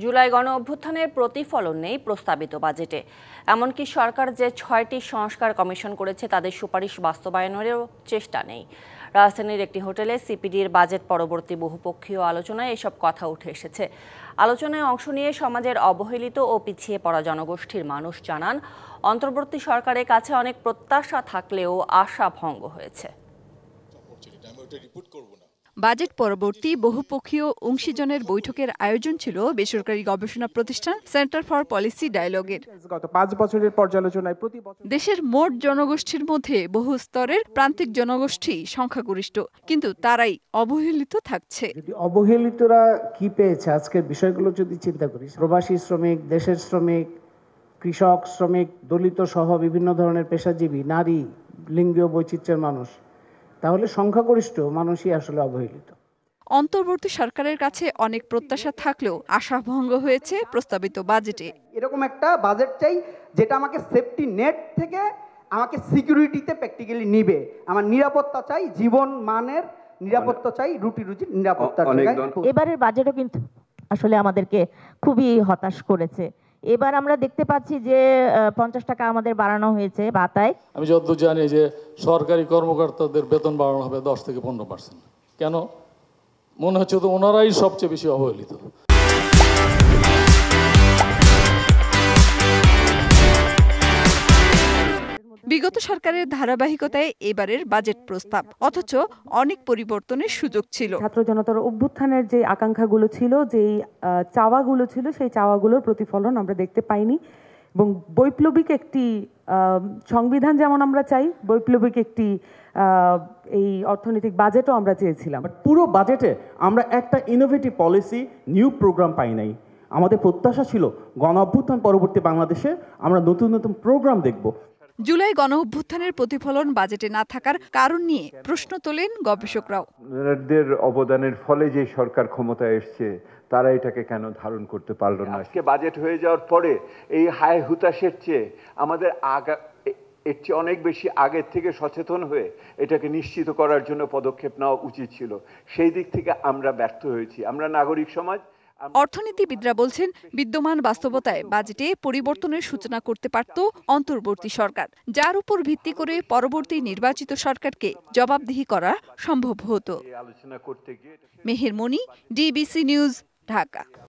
জুলাই গণ অভ্যুত্থানের প্রতিফলন নেই প্রস্তাবিত বাজেটে। এমনকি সরকার যে ৬টি সংস্কার কমিশন করেছে তাদের সুপারিশ বাস্তবায়নেরও চেষ্টা নেই। রাজধানীর একটি হোটেলে সিপিডির বাজেট পরবর্তী বহুপক্ষীয় আলোচনায় এসব কথা উঠে এসেছে। আলোচনায় অংশ নিয়ে সমাজের অবহেলিত ও পিছিয়ে পড়া জনগোষ্ঠীর মানুষ জানান, অন্তর্বর্তী সরকারের কাছে অনেক প্রত্যাশা থাকলেও আশা ভঙ্গ হয়েছে। বাজেট পরবর্তী বহুপক্ষীয় অংশীজনের বৈঠকের আয়োজন ছিল বেসরকারি গবেষণা প্রতিষ্ঠান সেন্টার ফর পলিসি ডায়ালগের। গত ৫ বছরের পর্যালোচনায় দেশের মোট জনগোষ্ঠীর মধ্যে বহু স্তরের প্রান্তিক জনগোষ্ঠী সংখ্যাগরিষ্ঠ, কিন্তু তারাই অবহেলিত থাকছে। অবহেলিতরা কি পেয়েছে আজকের বিষয়গুলো যদি চিন্তা করি, প্রবাসী শ্রমিক, দেশের শ্রমিক, কৃষক শ্রমিক, দলিত সহ বিভিন্ন ধরনের পেশাজীবী, নারী, লিঙ্গীয় বৈচিত্র্যের মানুষ, তাহলে সংখ্যাগরিষ্ঠ মানুষই আসলে অবহেলিত। অন্তর্বর্তী সরকারের কাছে অনেক প্রত্যাশা থাকলেও আশাভঙ্গ হয়েছে প্রস্তাবিত বাজেটে। এরকম একটা বাজেট চাই যেটা আমাকে সেফটি নেট থেকে আমাকে সিকিউরিটিতে প্র্যাকটিক্যালি নিবে। আমার নিরাপত্তা চাই, জীবন মানের নিরাপত্তা চাই, রুটি রুজির নিরাপত্তা চাই। এবারের বাজেটও কিন্তু আসলে আমাদেরকে খুবই হতাশ করেছে। এবার আমরা দেখতে পাচ্ছি যে 50 টাকা আমাদের বাড়ানো হয়েছে ভাতায়। আমি যতদূর জানি যে সরকারি কর্মকর্তাদের বেতন বাড়ানো হবে 10 থেকে 15%। কেন? মনে হচ্ছে তো ওনারাই সবচেয়ে বেশি অবহেলিত। বিগত সরকারের ধারাবাহিকতায় এবারের বাজেট প্রস্তাব, অথচ অনেক পরিবর্তনের সুযোগ ছিল। ছাত্র জনতার অভ্যুত্থানের যে আকাঙ্ক্ষাগুলো ছিল, যেই চাওয়াগুলো ছিল, সেই চাওয়াগুলোর প্রতিফলন আমরা দেখতে পাইনি। এবং বৈপ্লবিক একটি সংবিধান যেমন আমরা চাই, বৈপ্লবিক একটি এই অর্থনৈতিক বাজেটও আমরা চেয়েছিলাম। পুরো বাজেটে আমরা একটা ইনোভেটিভ পলিসি, নিউ প্রোগ্রাম পাই নাই। আমাদের প্রত্যাশা ছিল গণ অভ্যুত্থান পরবর্তী বাংলাদেশে আমরা নতুন নতুন প্রোগ্রাম দেখব। জুলাই গণ অভ্যুত্থানের প্রতিফলন বাজেটে না থাকার কারণ নিয়ে প্রশ্ন তোলেন গবেষকরাও। দের অবদানের ফলে যে সরকার ক্ষমতায় এসছে, তারা এটাকে কেন ধারণ করতে পারল না? আজকে বাজেট হয়ে যাওয়ার পরে এই হায় হুতাশের চেয়ে আমাদের এর চেয়ে অনেক বেশি আগের থেকে সচেতন হয়ে এটাকে নিশ্চিত করার জন্য পদক্ষেপ নেওয়া উচিত ছিল। সেই দিক থেকে আমরা ব্যর্থ হয়েছি। আমরা নাগরিক সমাজ। অর্থনীতিবিদরা বলছেন, বিদ্যমান বাস্তবতায় বাজেটে পরিবর্তনের সূচনা করতে পারত অন্তর্বর্তী সরকার, যার উপর ভিত্তি করে পরবর্তী নির্বাচিত সরকারকে জবাবদিহি করা সম্ভব হতো। মেহের মনি, ডিবিসি নিউজ, ঢাকা।